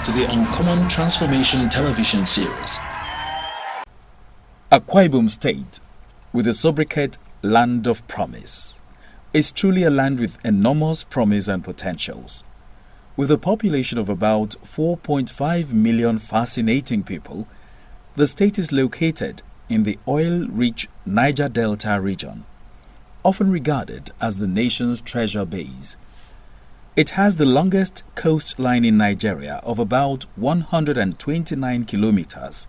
to the Uncommon Transformation television series. Akwa Ibom State, with the sobriquet Land of Promise, is truly a land with enormous promise and potentials. With a population of about 4.5 million fascinating people, the state is located in the oil-rich Niger Delta region, often regarded as the nation's treasure base. It has the longest coastline in Nigeria of about 129 kilometers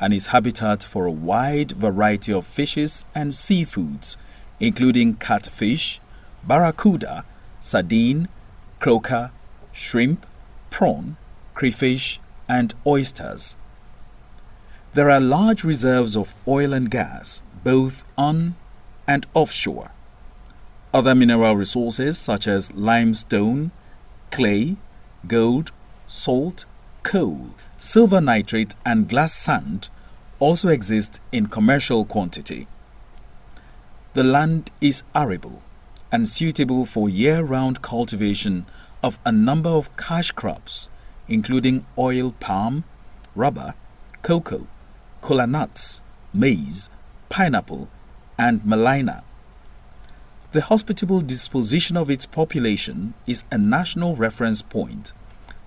and is habitat for a wide variety of fishes and seafoods, including catfish, barracuda, sardine, croaker, shrimp, prawn, crayfish, and oysters. There are large reserves of oil and gas, both on and offshore. Other mineral resources such as limestone, clay, gold, salt, coal, silver nitrate, and glass sand also exist in commercial quantity. The land is arable and suitable for year-round cultivation of a number of cash crops, including oil palm, rubber, cocoa, kola nuts, maize, pineapple, and malina. The hospitable disposition of its population is a national reference point,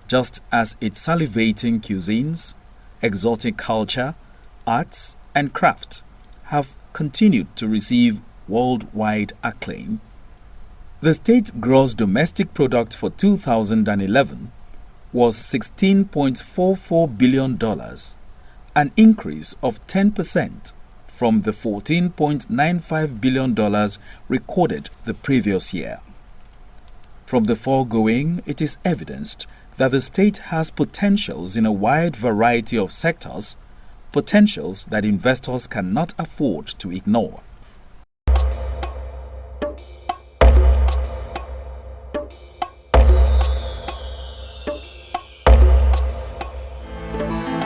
just as its salivating cuisines, exotic culture, arts, and crafts have continued to receive worldwide acclaim. The state's gross domestic product for 2011 was $16.44 billion, an increase of 10% from the $14.95 billion recorded the previous year. From the foregoing, it is evidenced that the state has potentials in a wide variety of sectors, potentials that investors cannot afford to ignore.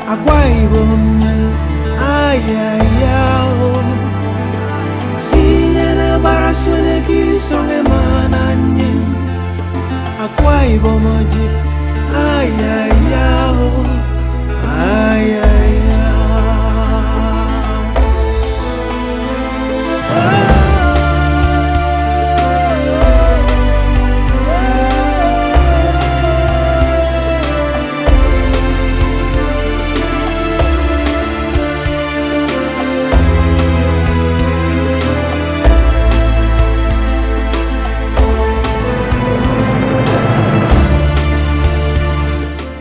Akwa Ibom, ayayao, siyana barasone kisonge mananye. Akwa Ibom ojip, ayayao, ayayao.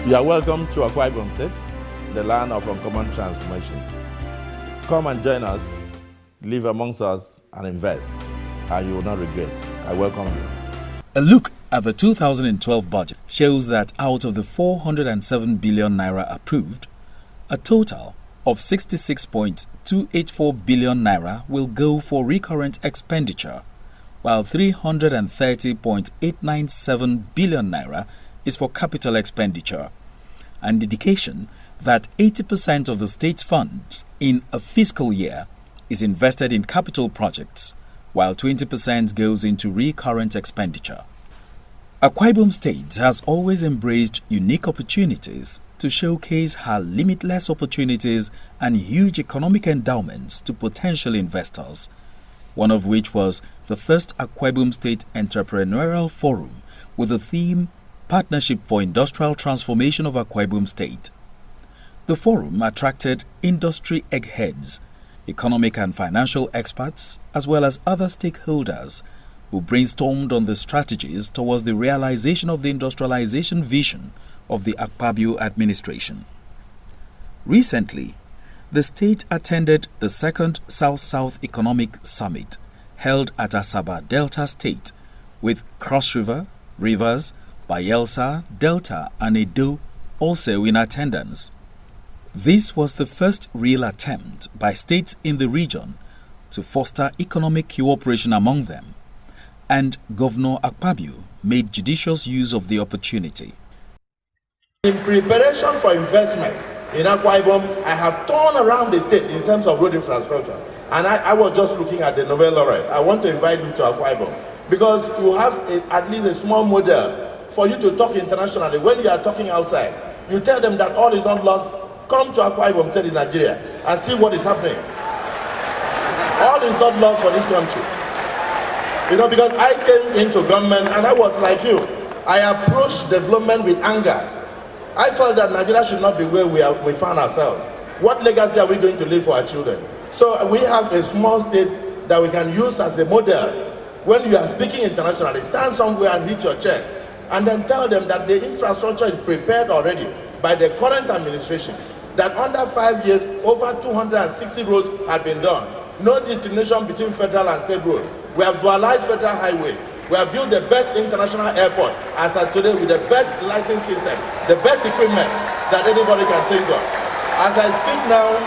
You are welcome to Akwa Ibom State, the land of uncommon transformation. Come and join us, live amongst us, and invest, and you will not regret. I welcome you. A look at the 2012 budget shows that out of the 407 billion naira approved, a total of 66.284 billion naira will go for recurrent expenditure, while 330.897 billion naira is for capital expenditure, an indication that 80% of the state's funds in a fiscal year is invested in capital projects, while 20% goes into recurrent expenditure. Akwa Ibom State has always embraced unique opportunities to showcase her limitless opportunities and huge economic endowments to potential investors, one of which was the first Akwa Ibom State Entrepreneurial Forum with the theme Partnership for Industrial Transformation of Akwa Ibom State. The forum attracted industry eggheads, economic and financial experts, as well as other stakeholders who brainstormed on the strategies towards the realization of the industrialization vision of the Akpabio administration. Recently, the state attended the second South-South Economic Summit held at Asaba Delta State with Cross River, Rivers, Bayelsa, Delta, and Edo also in attendance. This was the first real attempt by states in the region to foster economic cooperation among them, and Governor Akpabio made judicious use of the opportunity. In preparation for investment in Akwa Ibom, I have turned around the state in terms of road infrastructure, and I was just looking at the Nobel laureate. I want to invite him to Akwa Ibom because you have at least a small model for you to talk internationally when you are talking outside. You tell them that all is not lost. Come to Akwa Ibom State in Nigeria and see what is happening. All is not lost for this country. You know, because I came into government and I was like you. I approached development with anger. I felt that Nigeria should not be where we found ourselves. What legacy are we going to leave for our children? So we have a small state that we can use as a model. When you are speaking internationally, stand somewhere and hit your chest and then tell them that the infrastructure is prepared already by the current administration, that under 5 years, over 260 roads have been done. No discrimination between federal and state roads. We have dualized federal highway. We have built the best international airport as of today with the best lighting system, the best equipment that anybody can think of. As I speak now,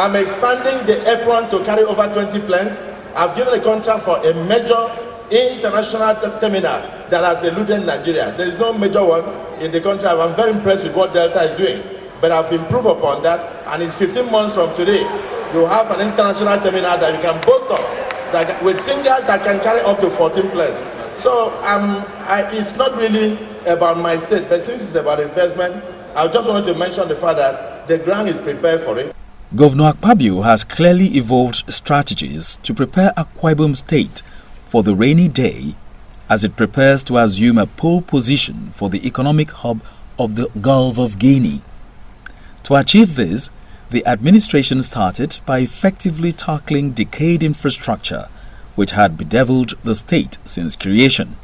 I'm expanding the airport to carry over 20 planes. I've given a contract for a major international terminal that has eluded Nigeria. There is no major one in the country. I'm very impressed with what Delta is doing, but I've improved upon that, and in 15 months from today, you have an international terminal that you can boast of, that with fingers that can carry up to 14 planes. So it's not really about my state, but since it's about investment, I just wanted to mention the fact that the ground is prepared for it. Governor Akwa Ibom has clearly evolved strategies to prepare Akwa Ibom State for the rainy day as it prepares to assume a pole position for the economic hub of the Gulf of Guinea. To achieve this, the administration started by effectively tackling decayed infrastructure which had bedeviled the state since creation.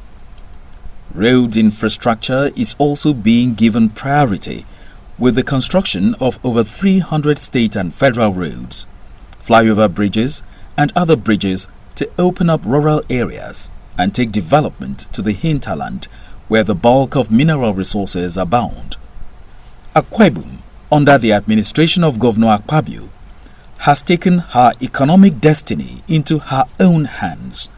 Road infrastructure is also being given priority with the construction of over 300 state and federal roads, flyover bridges and other bridges to open up rural areas and take development to the hinterland where the bulk of mineral resources abound. Akwa Ibom, under the administration of Governor Akwa Ibom, has taken her economic destiny into her own hands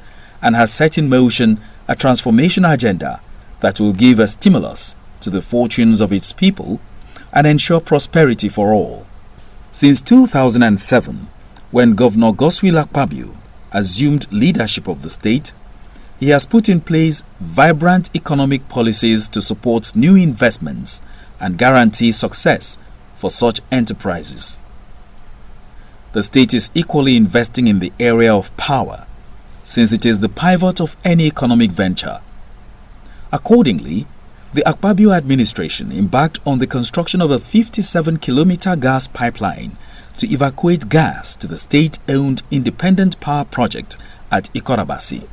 and has set in motion a transformation agenda that will give a stimulus to the fortunes of its people and ensure prosperity for all. Since 2007, when Governor Godswill Akpabio assumed leadership of the state, he has put in place vibrant economic policies to support new investments and guarantee success for such enterprises. The state is equally investing in the area of power, since it is the pivot of any economic venture. Accordingly, the Akwa Ibom administration embarked on the construction of a 57-kilometer gas pipeline to evacuate gas to the state-owned independent power project at Ikorabasi.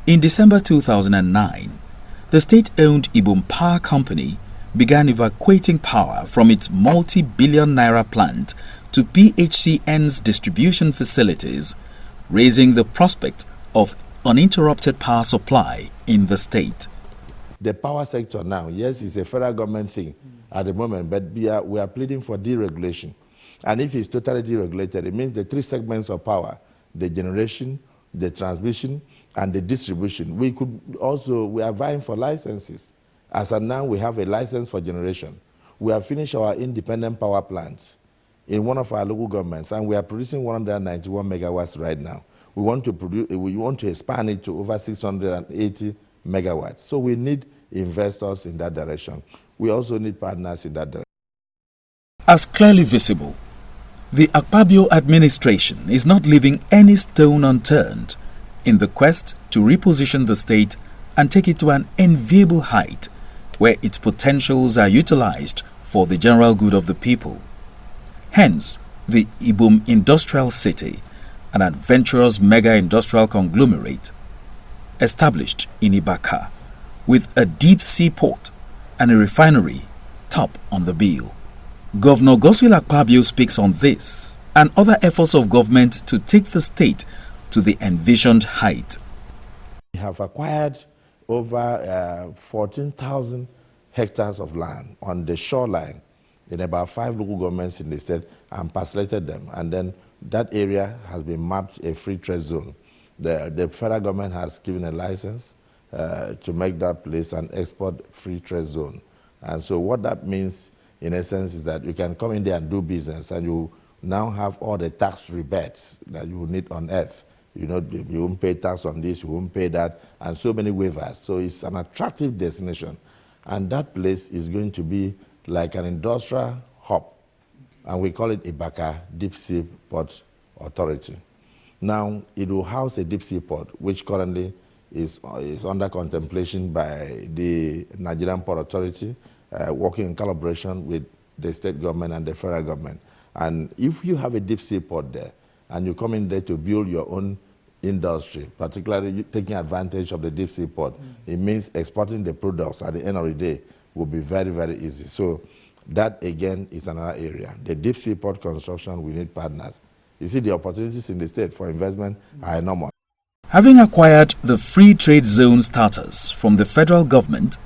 In December 2009, the state-owned Ibom Power Company began evacuating power from its multi-billion naira plant to PHCN's distribution facilities, raising the prospect of uninterrupted power supply in the state. The power sector now, yes, it's a federal government thing at the moment, but we are pleading for deregulation. And if it's totally deregulated, it means the three segments of power, the generation, the transmission, and the distribution. We are vying for licenses. As of now, we have a license for generation. We have finished our independent power plants in one of our local governments, and we are producing 191 megawatts right now. We want to expand it to over 680 megawatts. So we need investors in that direction. We also need partners in that direction. As clearly visible, the Akwa Ibom administration is not leaving any stone unturned in the quest to reposition the state and take it to an enviable height where its potentials are utilized for the general good of the people. Hence, the Ibom Industrial City, an adventurous mega-industrial conglomerate, established in Ibaka, with a deep-sea port and a refinery top on the bill. Governor Godswill Akpabio speaks on this and other efforts of government to take the state to the envisioned height. We have acquired over 14,000 hectares of land on the shoreline in about 5 local governments in the state and parcellated them. And then that area has been mapped a free trade zone. The federal government has given a license to make that place an export free trade zone. And so what that means, in essence, is that you can come in there and do business, and you now have all the tax rebates that you will need on earth. You know, you won't pay tax on this, you won't pay that, and so many waivers. So it's an attractive destination. And that place is going to be like an industrial hub. And we call it Ibaka Deep Sea Port Authority. Now, it will house a deep sea port, which currently is under contemplation by the Nigerian Port Authority, working in collaboration with the state government and the federal government. And if you have a deep sea port there, and you come in there to build your own industry, particularly taking advantage of the deep sea port, it means exporting the products at the end of the day will be very, very easy. So that, again, is another area. The deep sea port construction, we need partners. You see, the opportunities in the state for investment are enormous. Having acquired the free trade zone status from the federal government,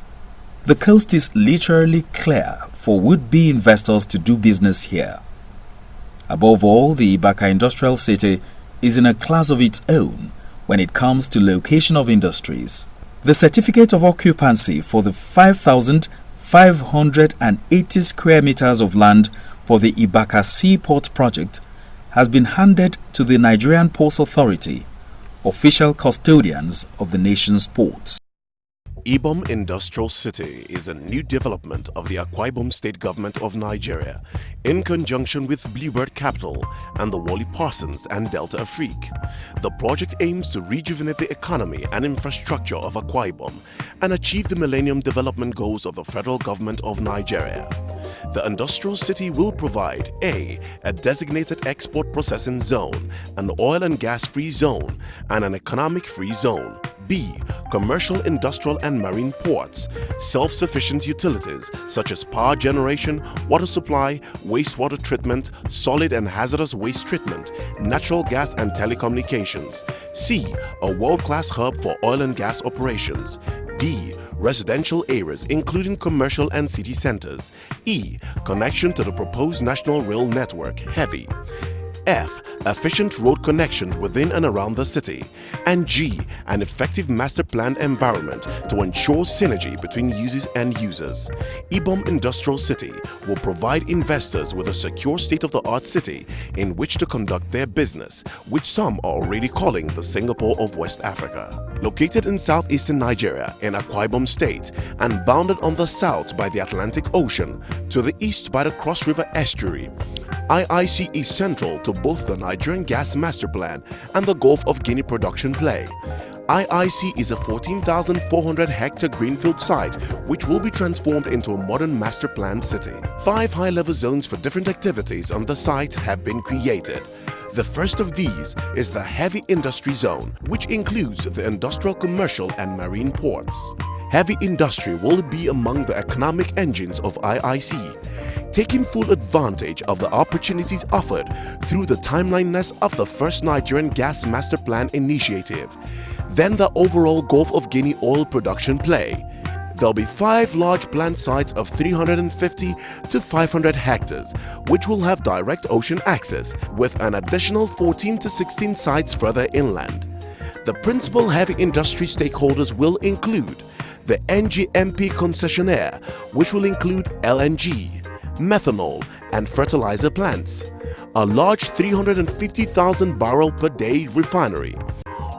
the coast is literally clear for would-be investors to do business here. Above all, the Ibaka Industrial City is in a class of its own when it comes to location of industries. The certificate of occupancy for the 5,580 square meters of land for the Ibaka Seaport project has been handed to the Nigerian Ports Authority, official custodians of the nation's ports. Ibom Industrial City is a new development of the Akwa Ibom State Government of Nigeria in conjunction with Bluebird Capital and the Wally Parsons and Delta Afrique. The project aims to rejuvenate the economy and infrastructure of Akwa Ibom and achieve the Millennium Development Goals of the Federal Government of Nigeria. The industrial city will provide a designated export processing zone, an oil and gas free zone, and an economic free zone. B. Commercial, industrial and marine ports, self-sufficient utilities such as power generation, water supply, wastewater treatment, solid and hazardous waste treatment, natural gas and telecommunications. C. A world-class hub for oil and gas operations. D. Residential areas including commercial and city centers. E. Connection to the proposed national rail network, heavy. F. Efficient road connections within and around the city. And G. An effective master planned environment to ensure synergy between users and users. Ibom Industrial City will provide investors with a secure state-of-the-art city in which to conduct their business, which some are already calling the Singapore of West Africa. Located in southeastern Nigeria in Akwa Ibom State and bounded on the south by the Atlantic Ocean, to the east by the Cross River Estuary, IIC is central to both the Nigerian Gas Master Plan and the Gulf of Guinea Production Play. IIC is a 14,400 hectare greenfield site which will be transformed into a modern master planned city. 5 high-level zones for different activities on the site have been created. The first of these is the Heavy Industry Zone, which includes the industrial, commercial and marine ports. Heavy industry will be among the economic engines of IIC, taking full advantage of the opportunities offered through the timeliness of the first Nigerian Gas Master Plan initiative, then the overall Gulf of Guinea oil production play. There'll be 5 large plant sites of 350 to 500 hectares, which will have direct ocean access, with an additional 14 to 16 sites further inland. The principal heavy industry stakeholders will include the NGMP concessionaire, which will include LNG, methanol and fertilizer plants, a large 350,000 barrel per day refinery.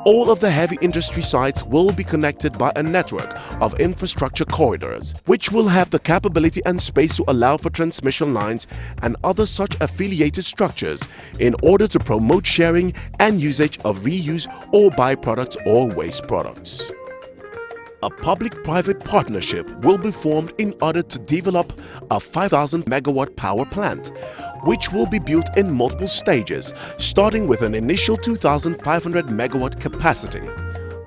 All of the heavy industry sites will be connected by a network of infrastructure corridors, which will have the capability and space to allow for transmission lines and other such affiliated structures in order to promote sharing and usage of reuse or byproducts or waste products. A public-private partnership will be formed in order to develop a 5,000 megawatt power plant, which will be built in multiple stages, starting with an initial 2,500 megawatt capacity.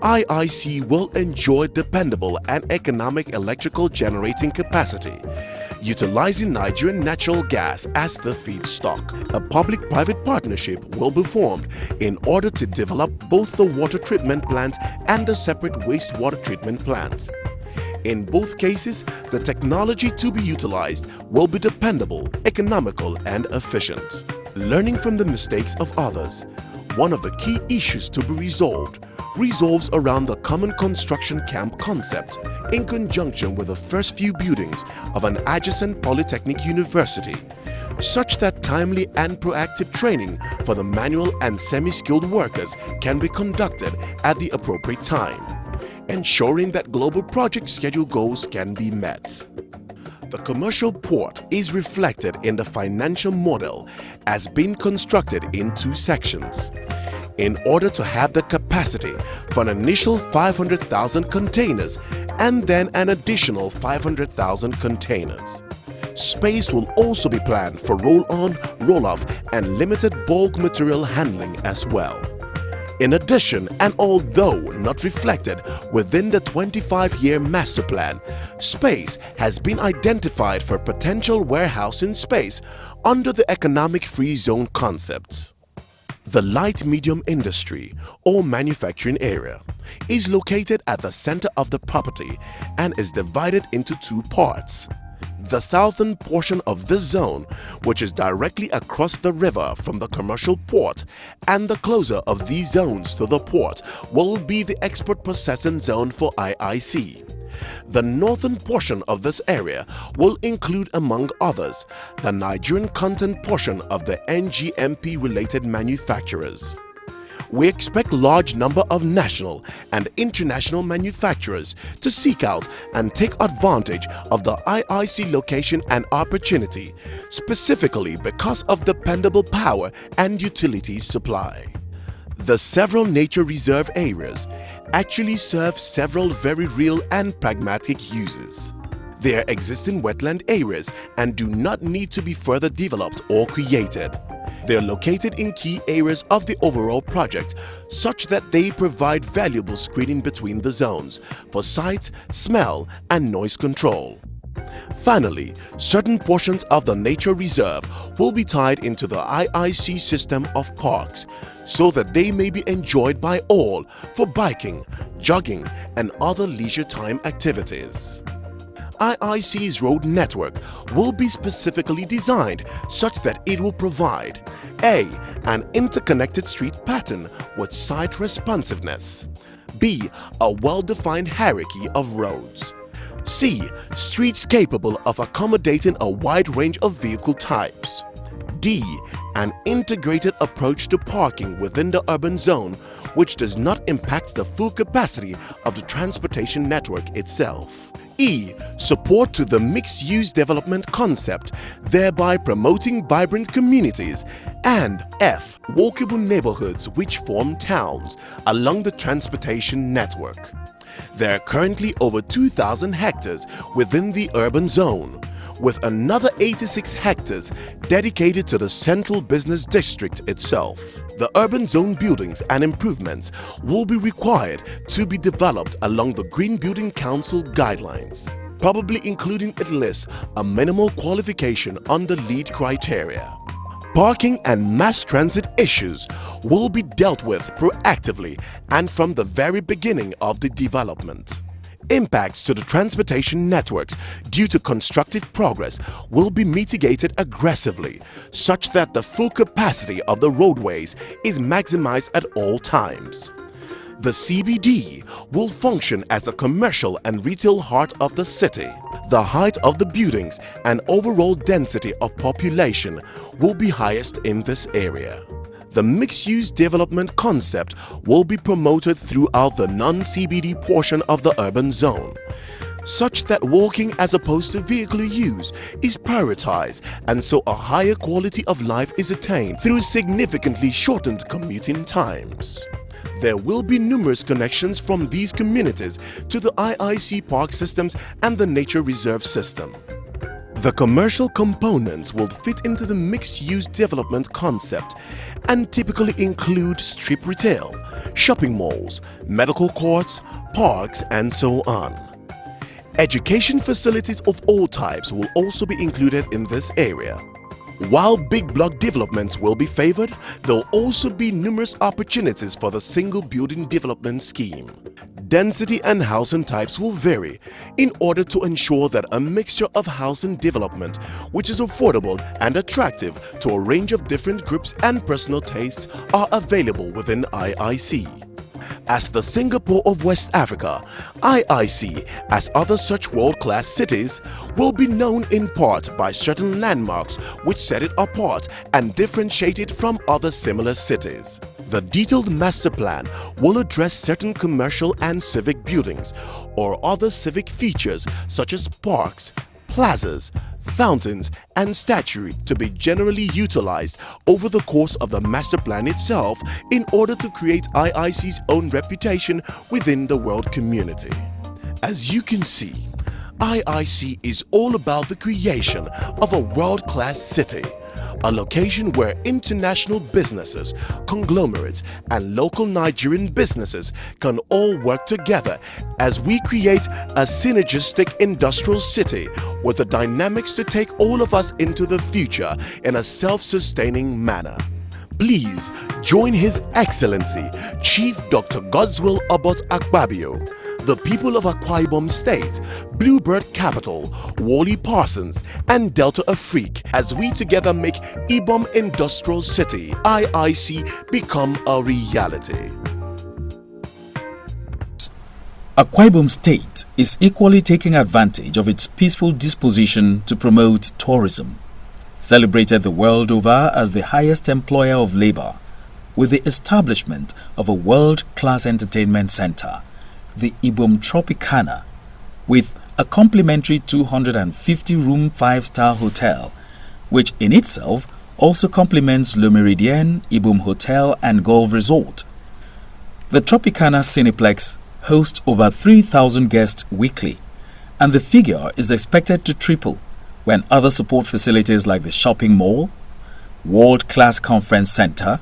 IIC will enjoy dependable and economic electrical generating capacity, utilizing Nigerian natural gas as the feedstock. A public-private partnership will be formed in order to develop both the water treatment plant and the separate wastewater treatment plant. In both cases, the technology to be utilized will be dependable, economical, and efficient. Learning from the mistakes of others, one of the key issues to be resolves around the common construction camp concept in conjunction with the first few buildings of an adjacent polytechnic university, such that timely and proactive training for the manual and semi-skilled workers can be conducted at the appropriate time. ensuring that global project schedule goals can be met. The commercial port is reflected in the financial model as being constructed in 2 sections. In order to have the capacity for an initial 500,000 containers and then an additional 500,000 containers. Space will also be planned for roll-on, roll-off and limited bulk material handling as well. In addition, and although not reflected within the 25-year master plan, space has been identified for potential warehousing space under the economic free zone concept. The light-medium industry or manufacturing area is located at the center of the property and is divided into 2 parts. The southern portion of this zone, which is directly across the river from the commercial port, and the closer of these zones to the port will be the export processing zone for IIC. The northern portion of this area will include, among others, the Nigerian content portion of the NGMP-related manufacturers. We expect large number of national and international manufacturers to seek out and take advantage of the IIC location and opportunity, specifically because of dependable power and utility supply. The several nature reserve areas actually serve several very real and pragmatic uses. They are existing wetland areas and do not need to be further developed or created. They are located in key areas of the overall project such that they provide valuable screening between the zones for sight, smell and noise control. Finally, certain portions of the nature reserve will be tied into the IIC system of parks so that they may be enjoyed by all for biking, jogging and other leisure time activities. IIC's road network will be specifically designed such that it will provide A. An interconnected street pattern with site responsiveness, B. A well-defined hierarchy of roads, C. Streets capable of accommodating a wide range of vehicle types, D. An integrated approach to parking within the urban zone which does not impact the full capacity of the transportation network itself, E. Support to the mixed-use development concept, thereby promoting vibrant communities, and F. Walkable neighborhoods which form towns along the transportation network. There are currently over 2,000 hectares within the urban zone, with another 86 hectares dedicated to the central business district itself. The urban zone buildings and improvements will be required to be developed along the Green Building Council guidelines, probably including at least a minimal qualification under LEED criteria. Parking and mass transit issues will be dealt with proactively and from the very beginning of the development. Impacts to the transportation networks due to constructive progress will be mitigated aggressively such that the full capacity of the roadways is maximized at all times. The CBD will function as a commercial and retail heart of the city. The height of the buildings and overall density of population will be highest in this area. The mixed-use development concept will be promoted throughout the non-CBD portion of the urban zone, such that walking as opposed to vehicular use is prioritized and so a higher quality of life is attained through significantly shortened commuting times. There will be numerous connections from these communities to the IIC park systems and the nature reserve system. The commercial components will fit into the mixed-use development concept and typically include strip retail, shopping malls, medical courts, parks, and so on. Education facilities of all types will also be included in this area. While big block developments will be favored, there will also be numerous opportunities for the single building development scheme. Density and housing types will vary in order to ensure that a mixture of housing development which is affordable and attractive to a range of different groups and personal tastes are available within IIC. As the Singapore of West Africa, IIC, as other such world-class cities, will be known in part by certain landmarks which set it apart and differentiate it from other similar cities. The detailed master plan will address certain commercial and civic buildings or other civic features such as parks, plazas, fountains, and statuary to be generally utilized over the course of the master plan itself in order to create IIC's own reputation within the world community. As you can see, IIC is all about the creation of a world-class city, a location where international businesses, conglomerates, and local Nigerian businesses can all work together as we create a synergistic industrial city with the dynamics to take all of us into the future in a self-sustaining manner. Please join His Excellency Chief Dr. Godswill Obot Akpabio, the people of Akwa Ibom State, Bluebird Capital, Wally Parsons, and Delta Afrique as we together make Ibom Industrial City, IIC, become a reality. Akwa Ibom State is equally taking advantage of its peaceful disposition to promote tourism. Celebrated the world over as the highest employer of labor, with the establishment of a world-class entertainment center, the Ibom Tropicana, with a complimentary 250-room 5-star hotel, which in itself also complements Le Méridien, Ibom Hotel and Golf Resort. The Tropicana Cineplex hosts over 3,000 guests weekly, and the figure is expected to triple when other support facilities like the shopping mall, world-class conference center,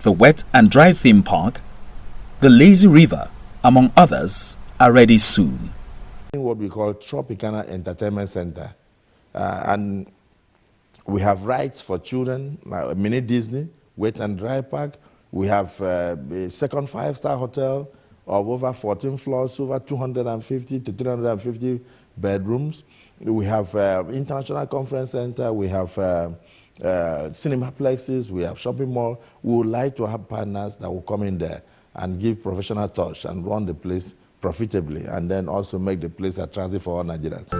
the wet and dry theme park, the lazy river, among others, are ready soon. What we call Tropicana Entertainment Center. And we have rides for children, like mini Disney, wet and dry park. We have a second 5-star hotel of over 14 floors, over 250 to 350 bedrooms. We have international conference center. We have cinemaplexes. We have shopping mall. We would like to have partners that will come in there and give professional touch and run the place profitably, and then also make the place attractive for all Nigerians.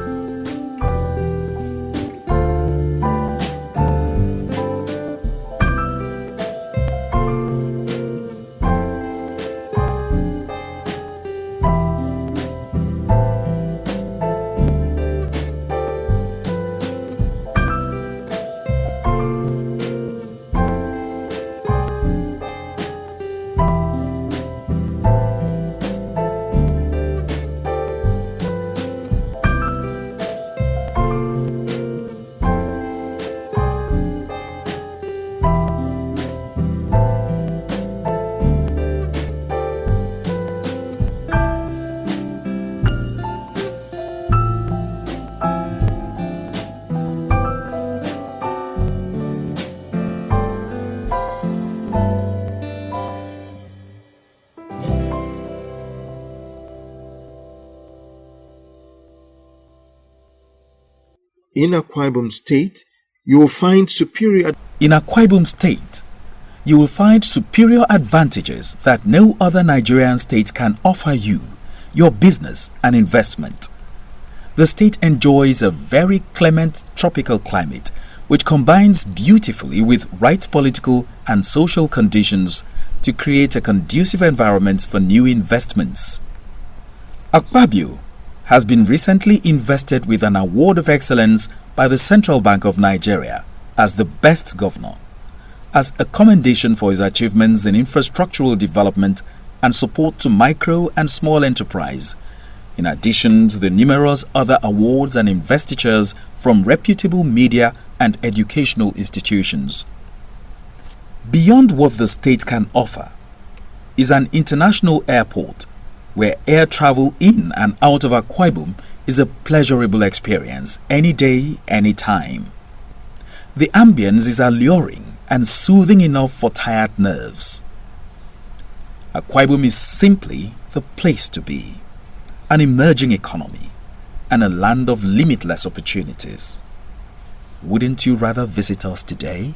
In Akwa Ibom State, you will find superior... In Akwa Ibom State, you will find superior advantages that no other Nigerian state can offer you, your business and investment. The state enjoys a very clement tropical climate which combines beautifully with right political and social conditions to create a conducive environment for new investments. Akpabio has been recently invested with an award of excellence by the Central Bank of Nigeria as the best governor, as a commendation for his achievements in infrastructural development and support to micro and small enterprise, in addition to the numerous other awards and investitures from reputable media and educational institutions. Beyond what the state can offer is an international airport where air travel in and out of Akwa Ibom is a pleasurable experience any day, any time. The ambience is alluring and soothing enough for tired nerves. Akwa Ibom is simply the place to be, an emerging economy and a land of limitless opportunities. Wouldn't you rather visit us today?